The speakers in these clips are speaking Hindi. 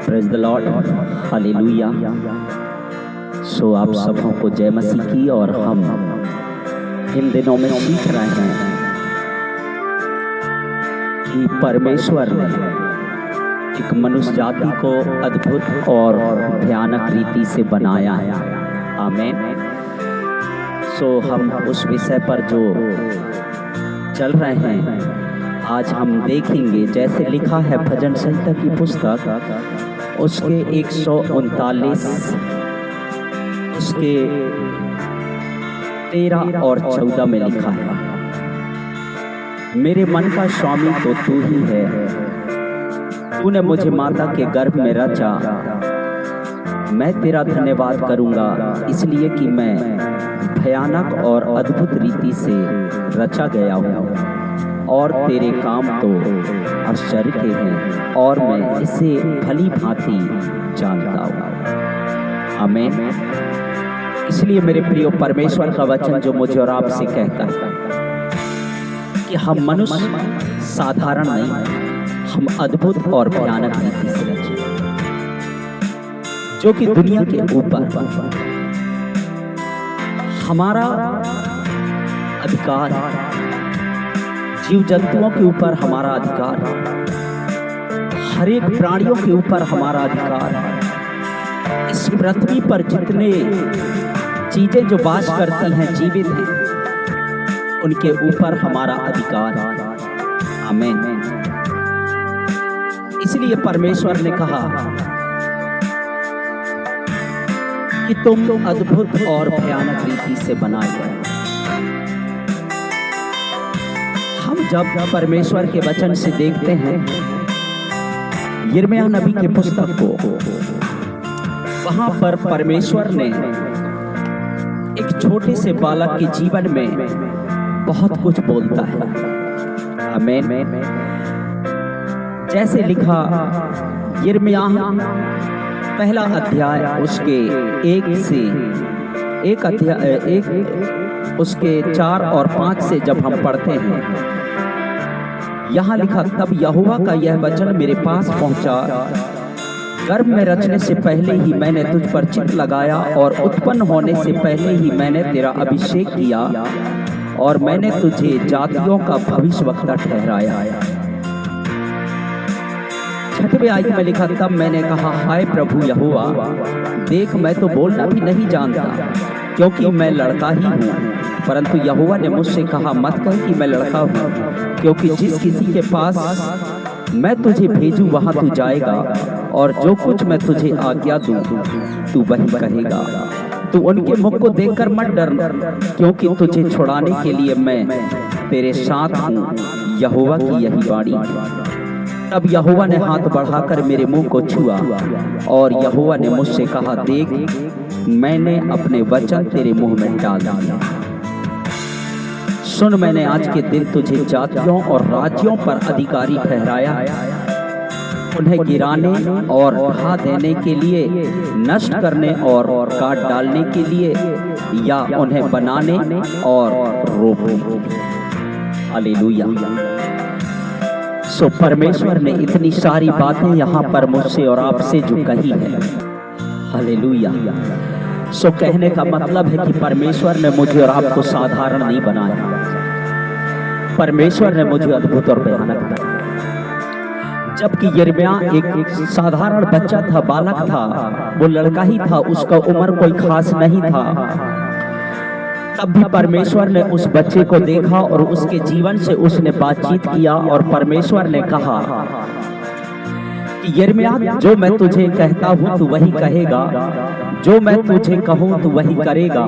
Praise the Lord, hallelujah. So आप सबों को जय मसीह की। और हम इन दिनों में सीख रहे हैं कि परमेश्वर ने एक मनुष्य जाति को अद्भुत और भयानक रीति से बनाया है। आमीन। सो हम उस विषय पर जो चल रहे हैं आज हम देखेंगे। जैसे लिखा है भजन संहिता की पुस्तक उसके 139 उसके 13 और 14 में लिखा है, मेरे मन का स्वामी तो तू ही है, तूने मुझे माता के गर्भ में रचा। मैं तेरा धन्यवाद करूंगा इसलिए कि मैं भयानक और अद्भुत रीति से रचा गया हूँ और तेरे काम तो आश्चर्य के हैं और मैं इसे भली भांति जानता हूँ। आमीन। इसलिए मेरे प्रियो, परमेश्वर का वचन जो मुझे और आपसे कहता है कि हम मनुष्य साधारण नहीं, हम अद्भुत और भयानक रीति से रचे, जो कि दुनिया के ऊपर हमारा अधिकार, जीव जंतुओं के ऊपर हमारा अधिकार, हर एक प्राणियों के ऊपर हमारा अधिकार, इस पृथ्वी पर जितने चीजें जो वास करती हैं, जीवित हैं, उनके ऊपर हमारा अधिकार है। आमीन। इसलिए परमेश्वर ने कहा कि तुम अद्भुत और भयानक रीति से बनाए गए। हम जब परमेश्वर के वचन से देखते हैं यिर्मयाह नबी के पुस्तक को, वहां पर परमेश्वर ने एक छोटे से बालक के जीवन में बहुत कुछ बोलता है। आमीन। जैसे लिखा यिर्मयाह पहला अध्याय उसके 1 से उसके 4 और 5 से जब हम पढ़ते हैं, यहाँ लिखा, तब यहोवा का यह वचन मेरे पास पहुंचा, गर्भ में रचने से पहले ही मैंने तुझ पर चित्त लगाया और उत्पन्न होने से पहले ही मैंने तेरा अभिषेक किया और मैंने तुझे जातियों का भविष्यवक्ता ठहराया। 6वें आयत में लिखा, तब मैंने कहा, हाय प्रभु यहोवा, देख मैं तो बोलना भी नहीं जानता क्योंकि मैं लड़का ही हूँ। परंतु यहोवा ने मुझसे कहा, मत कह कि मैं लड़का हूँ, क्योंकि जिस किसी के पास मैं तुझे भेजूं वहां तू जाएगा और जो कुछ मैं तुझे आज्ञा दूं तू वही कहेगा। तू उनके मुख को देखकर मत डरना, क्योंकि तुझे छुड़ाने के लिए मैं तेरे साथ हूँ, यहोवा की यही वाणी। तब यहोवा ने हाथ बढ़ाकर मेरे मुंह को छुआ और यहोवा ने मुझसे कहा, देख मैंने अपने वचन तेरे मुंह में डाल दिया। सुन, मैंने आज के दिन तुझे जातियों और राज्यों पर अधिकारी ठहराया है, उन्हें गिराने और ढहा देने के लिए, नष्ट करने और काट डालने के लिए, या उन्हें बनाने और रोकने। हालेलुया। सो परमेश्वर ने इतनी सारी बातें यहाँ पर मुझसे और आपसे जो कही है, हालेलुया। सो कहने का मतलब है कि परमेश्वर ने मुझे और आपको साधारण नहीं बनाया, परमेश्वर ने मुझे अद्भुत और भयानक बनाया। जबकि यिर्मयाह एक साधारण बच्चा था, बालक था, वो लड़का ही था, उसका उम्र कोई खास नहीं था, तब भी परमेश्वर ने उस बच्चे को देखा और उसके जीवन से उसने बातचीत किया और परमेश्वर ने कहा कि यिर्मयाह, जो मैं तुझे कहता हूं तू वही कहेगा, जो मैं तुझे कहूं तू वही करेगा,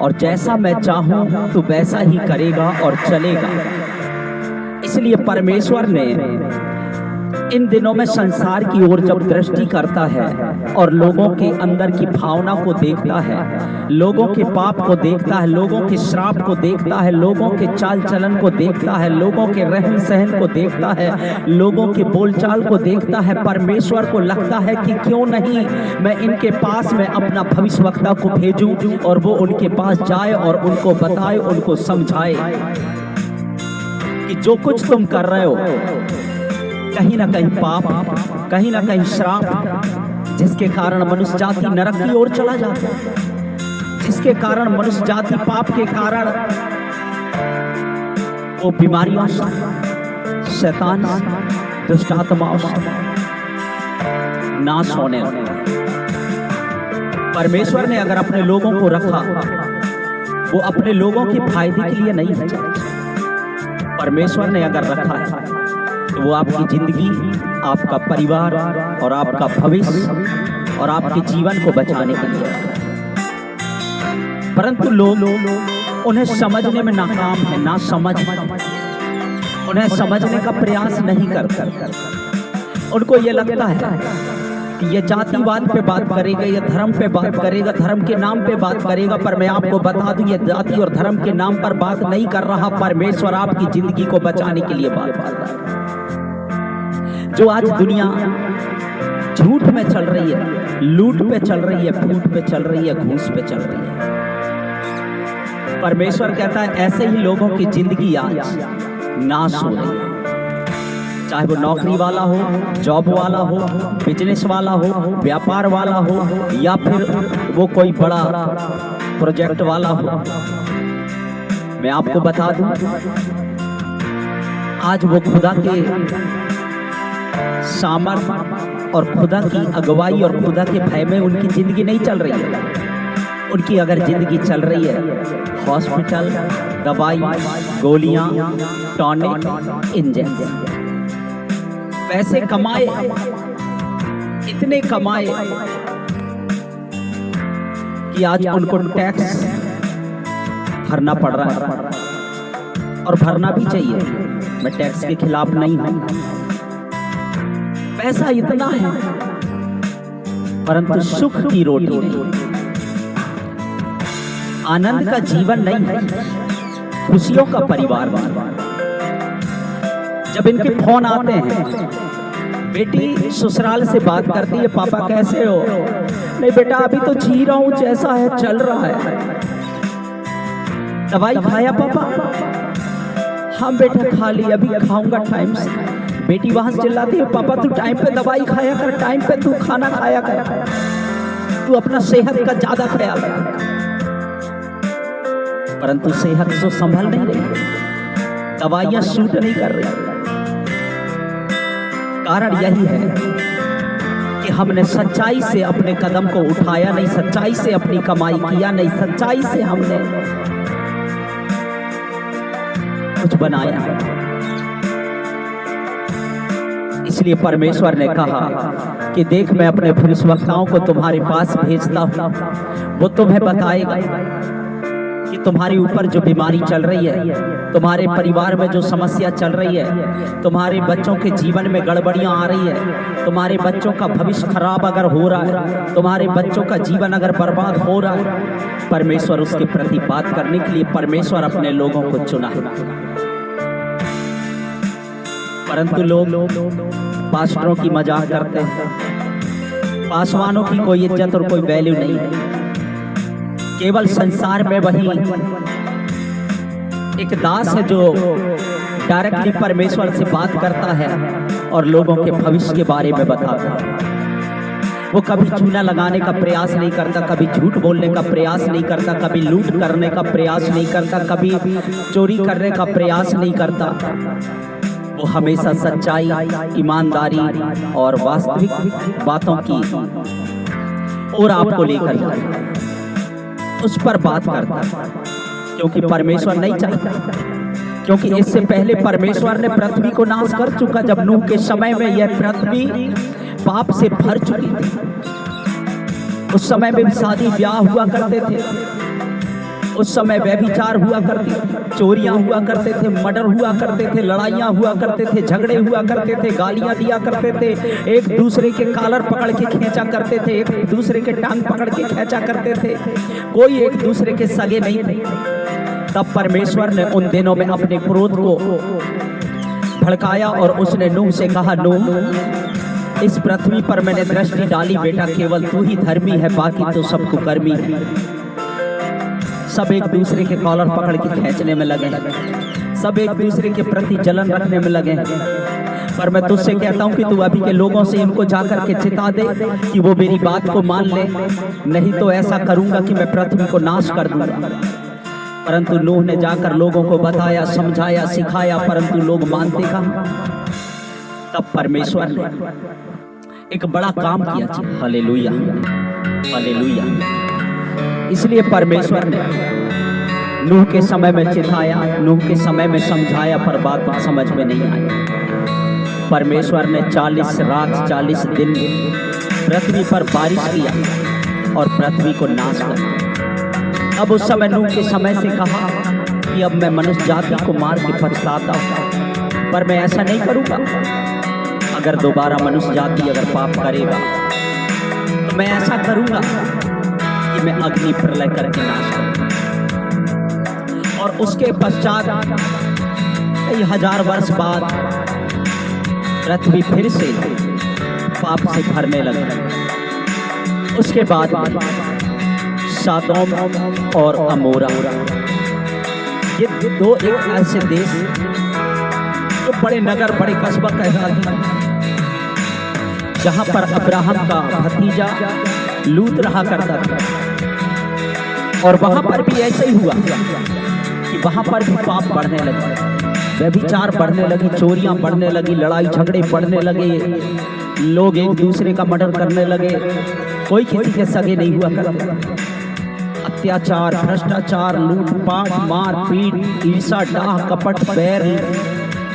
और जैसा मैं चाहूं तू वैसा ही करेगा और चलेगा। इसलिए परमेश्वर ने इन दिनों में संसार की ओर जब दृष्टि करता है और लोगों के अंदर की भावना को देखता है, लोगों के पाप को देखता है, लोगों के श्राप को देखता है, लोगों के चाल चलन को देखता है, लोगों के रहन सहन को देखता है, लोगों के बोलचाल को देखता है, परमेश्वर को लगता है कि क्यों नहीं मैं इनके पास में अपना भविष्यवक्ता को भेजूं और वो उनके पास जाए और उनको बताए, उनको समझाए कि जो कुछ तुम कर रहे हो कहीं ना कहीं पाप कहीं ना कहीं श्राप, जिसके कारण मनुष्य जाति नरक की ओर चला जाता है, जिसके कारण मनुष्य जाति पाप के कारण वो बीमारियों से, शैतान, दुष्ट आत्माओं से नाश होने लगे। परमेश्वर ने अगर अपने लोगों को रखा, वो अपने लोगों के फायदे के लिए नहीं है। परमेश्वर ने अगर रखा है तो वो आपकी जिंदगी, आपका परिवार और आपका भविष्य और आपके जीवन को बचाने के लिए। परंतु लोग उन्हें समझने में नाकाम है, ना समझ, उन्हें समझने का प्रयास नहीं करते। उनको ये लगता है कि ये जातिवाद पे बात करेगा, ये धर्म पे बात करेगा, धर्म के नाम पे बात करेगा। पर मैं आपको बता दूं, ये जाति और धर्म के नाम पर बात नहीं कर रहा। परमेश्वर आपकी जिंदगी को बचाने के लिए बात कर रहा है। जो आज दुनिया झूठ में चल रही है, लूट पे चल रही है, फूट पे चल रही है, घूस पे चल रही है, परमेश्वर कहता है ऐसे ही लोगों की जिंदगी आज नाश हो रही है। चाहे वो नौकरी वाला हो, जॉब वाला हो, बिजनेस वाला हो, व्यापार वाला हो, या फिर वो कोई बड़ा प्रोजेक्ट वाला हो। मैं आपको बता दूं, आज वो खुदा के सामर्थ और खुदा की अगुवाई और खुदा के भय में उनकी जिंदगी नहीं चल रही है। उनकी अगर जिंदगी चल रही है हॉस्पिटल, दवाई, गोलियां, टॉनिक, इंजेक्शन, पैसे कमाए, इतने कमाए कि आज उनको टैक्स भरना पड़ रहा है, और भरना भी चाहिए। मैं टैक्स के खिलाफ नहीं हूं। पैसा इतना है परंतु सुख की रोटी नहीं, आनंद का जीवन नहीं है, खुशियों का परिवार नहीं। जब इनके फोन आते हैं, बेटी ससुराल से बात करती है, पापा कैसे हो? नहीं बेटा अभी तो जी रहा हूं, जैसा है चल रहा है। दवाई खाया पापा? हाँ बेटा खा ली, अभी खाऊंगा टाइम से। बेटी वहां से चिल्लाती है, पापा तू टाइम पे दवाई खाया कर, टाइम पे तू खाना खाया कर, तू अपना सेहत का ज्यादा ख्याल रख। परंतु सेहत तो संभल नहीं रही, दवाइयां सूट नहीं कर रही। कारण यही है कि हमने सच्चाई से अपने कदम को उठाया नहीं, सच्चाई से अपनी कमाई किया नहीं, सच्चाई से हमने कुछ बनाया है। इसलिए परमेश्वर ने कहा कि देख मैं अपने भविष्यवक्ताओं को तुम्हारे पास भेजता हूं, वो तुम्हें बताएगा कि तुम्हारे ऊपर जो बीमारी चल रही है, तुम्हारे परिवार में जो समस्या चल रही है, तुम्हारे बच्चों के जीवन में गड़बड़ियां आ रही है, तुम्हारे बच्चों का भविष्य खराब अगर हो रहा है, तुम्हारे बच्चों का जीवन अगर बर्बाद हो रहा है, परमेश्वर उसके प्रति बात करने के लिए परमेश्वर अपने लोगों को चुना है। परंतु लोग पास्टरों की मजाक करते हैं, पासवानों की कोई इज्जत और कोई वैल्यू नहीं है। केवल संसार में वही एक दास है जो डायरेक्टली परमेश्वर से बात करता है और लोगों के भविष्य के बारे में बताता है। वो कभी चूना लगाने का प्रयास नहीं करता, कभी झूठ बोलने का प्रयास नहीं करता, कभी लूट करने का प्रयास नहीं करता, कभी चोरी करने का प्रयास नहीं करता। वो हमेशा सच्चाई, ईमानदारी और वास्तविक बातों की और आपको लेकर जाता है, उस पर बात करता है। क्योंकि परमेश्वर नहीं चाहता, क्योंकि इससे पहले परमेश्वर ने पृथ्वी को नाश कर चुका। जब नूह के समय में यह पृथ्वी पाप से भर चुकी थी। उस समय में शादी ब्याह हुआ करते थे, उस समय व्यभिचार हुआ करती थी, चोरियां हुआ करते थे, मर्डर हुआ करते थे, लड़ाइयां हुआ करते थे, झगड़े हुआ करते थे, गालियां दिया करते थे, एक दूसरे के कॉलर पकड़ के खींचा करते थे, एक दूसरे के टांग पकड़ के खींचा करते थे, कोई एक दूसरे के सगे नहीं थे। तब परमेश्वर ने उन दिनों में अपने क्रोध को भड़काया और उसने नूह से कहा, नूह इस पृथ्वी पर मैंने दृष्टि डाली बेटा, केवल तू ही धर्मी है, बाकी तो सब कुकर्मी है। सब एक दूसरे के कॉलर पकड़ के खींचने में लगे, सब एक दूसरे के प्रति जलन रखने में लगे। पर मैं तुझसे कहता हूँ कि तू अभी के लोगों से इनको जाकर के चिता दे कि वो मेरी बात को मान ले, नहीं तो ऐसा करूंगा कि मैं पृथ्वी को नाश कर दूंगा। परंतु नूह ने जाकर लोगों को बताया, समझाया, सिखाया, परंतु लोग मानते कहाँ। तब परमेश्वर ने एक बड़ा काम किया। Hallelujah, hallelujah. इसलिए परमेश्वर ने नूह के समय में चिताया, नूह के समय में समझाया, पर बात समझ में नहीं आई। परमेश्वर ने 40 रात 40 दिन पृथ्वी पर बारिश किया और पृथ्वी को नाश कर दिया। अब उस समय नूह के समय से कहा कि अब मैं मनुष्य जाति को मार के पछताता हूँ, पर मैं ऐसा नहीं करूँगा। अगर दोबारा मनुष्य जाति अगर पाप करेगा तो मैं ऐसा करूँगा कि मैं अग्नि प्रलय करके नाश करूँगा। और उसके पश्चात कई हजार वर्ष बाद पृथ्वी फिर से पाप से भरने लगी। उसके बाद सदोम और अमोरा, ये दो एक ऐसे देश जो बड़े नगर बड़े कस्बा कहलाते हैं, जहां पर अब्राहम का भतीजा लूत रहा करता था। और वहां पर भी ऐसे ही हुआ कि वहां पर भी पाप बढ़ने लगे, व्यभिचार बढ़ने लगी, चोरियां बढ़ने लगी, लड़ाई झगड़े बढ़ने लगे, लोग एक दूसरे का मर्डर करने लगे, कोई किसी के सगे नहीं हुआ करते। अत्याचार, भ्रष्टाचार, लूटपाट, मार पीट, ईर्षा, डाह, कपट, बैर,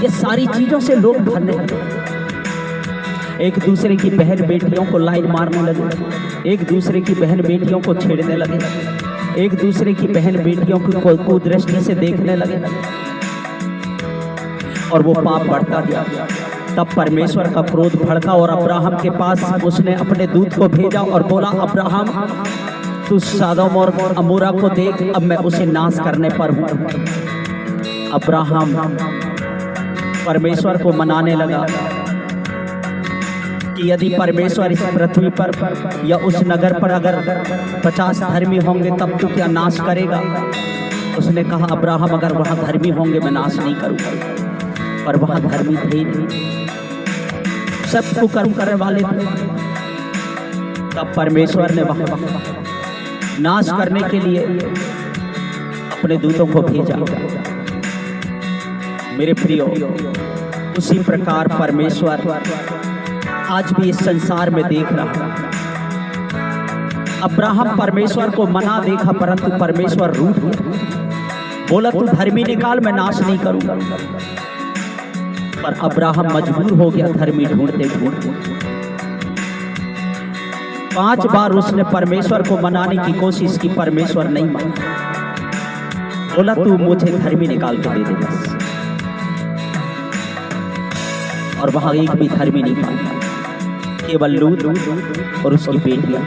ये सारी चीजों से लोग भरने लगे। एक दूसरे की बहन बेटियों को लाइन मारने लगे, एक दूसरे की बहन बेटियों को छेड़ने लगे, एक दूसरे की बहन बेटियों को कुदृष्टि से देखने लगे, और वो पाप बढ़ता गया। तब परमेश्वर का क्रोध भड़का और अब्राहम के पास उसने अपने दूत को भेजा और बोला, अब्राहम तू सदोम और अमोरा को देख, अब मैं उसे नाश करने पर हूँ। अब्राहम परमेश्वर को मनाने लगा कि यदि परमेश्वर इस पृथ्वी पर या उस नगर पर अगर 50 धर्मी होंगे तब तो क्या नाश करेगा। उसने कहा, अब्राहम अगर वहां धर्मी होंगे मैं नाश नहीं करूंगा। पर वहां धर्मी थे नहीं, सब कुकर्म करने वाले थे। तब परमेश्वर ने वहां नाश करने के लिए अपने दूतों को भेजा। मेरे प्रियो, उसी प्रकार परमेश्वर आज भी इस संसार में देख रहा। अब्राहम परमेश्वर को मना देखा, परंतु परमेश्वर रूठ गया, बोला तू धर्मी निकाल, मैं नाश नहीं करूंगा। पर अब्राहम मजबूर हो गया धर्मी ढूंढते ढूंढते। 5 बार उसने परमेश्वर को मनाने की कोशिश की, परमेश्वर नहीं माना। बोला तू मुझे धर्मी निकाल के दे दे बस। और वहां एक भी धर्मी नहीं पाया, केवल लूत और उसकी बेटियां।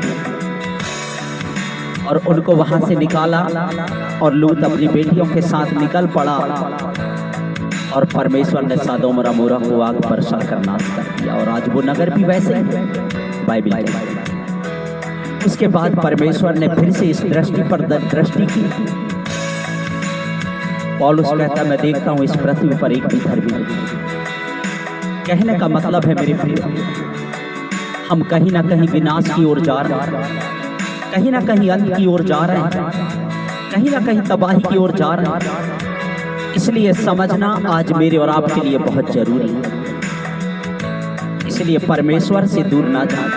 और उनको वहां से निकाला और लूत अपनी बेटियों के साथ निकल पड़ा। और परमेश्वर ने सदोम और अमोरा को आग बरसा कर नाश कर दिया। और आज वो नगर भी वैसे ही बाइबल के। उसके बाद परमेश्वर ने फिर से इस दृष्टि पर दृष्टि की। पौलुस कहता, मैं देखता हूं इस पृथ्वी पर एक भी धर्मी नहीं। कहने का मतलब है मेरे प्रिय, हम कहीं ना कहीं विनाश की ओर जा रहे हैं, कहीं ना कहीं अंत की ओर जा रहे हैं, कहीं ना कहीं तबाही की ओर जा रहे हैं। इसलिए समझना आज मेरे और आपके लिए बहुत जरूरी है। इसलिए परमेश्वर से दूर ना जाए,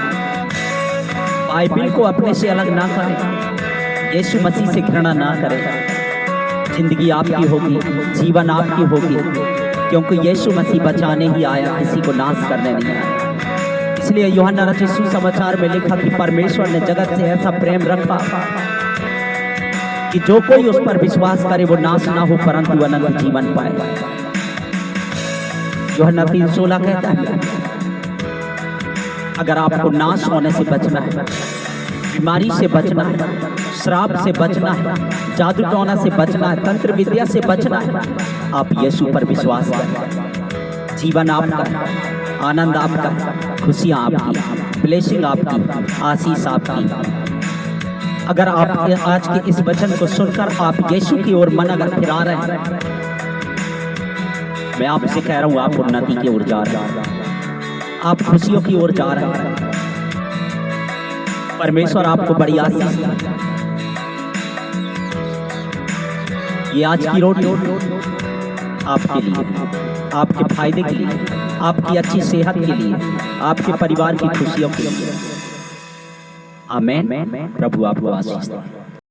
बाइबल को अपने से अलग ना करें, यीशु मसीह से घृणा ना करें। जिंदगी आपकी होगी, जीवन आपकी होगी, क्योंकि यीशु मसीह बचाने ही आया, किसी को नाश करने नहीं आया। इसलिए यूहन्ना रचित सुसमाचार में लिखा कि परमेश्वर ने जगत से ऐसा प्रेम रखा कि जो कोई उस पर विश्वास करे वो नाश ना हो परंतु अनंत जीवन पाए। यूहन्ना 3:16 कहता है, अगर आपको नाश होने से बचना है, बीमारी से बचना है, श्राप से बचना है, जादू टोना से बचना है, तंत्र विद्या से बचना है, आप यीशु पर विश्वास करें। जीवन आपका है, आनंद आपका है, खुशियां आपकी, ब्लेसिंग आपकी, आशीष आपकी। अगर आप आज के इस वचन को सुनकर आप यीशु की ओर मन अगर फिरा रहे हैं, मैं आपसे कह रहा हूँ, आप उन्नति की ओर जा रहे हैं, आप खुशियों की ओर जा रहे हैं। परमेश्वर आपको बड़ी आशीष दे। ये आज की रोटी आपके लिए, आपके फायदे के लिए, आपकी अच्छी सेहत के लिए, आपके परिवार की खुशियों के लिए। आमीन। प्रभु आपको आशीष दे।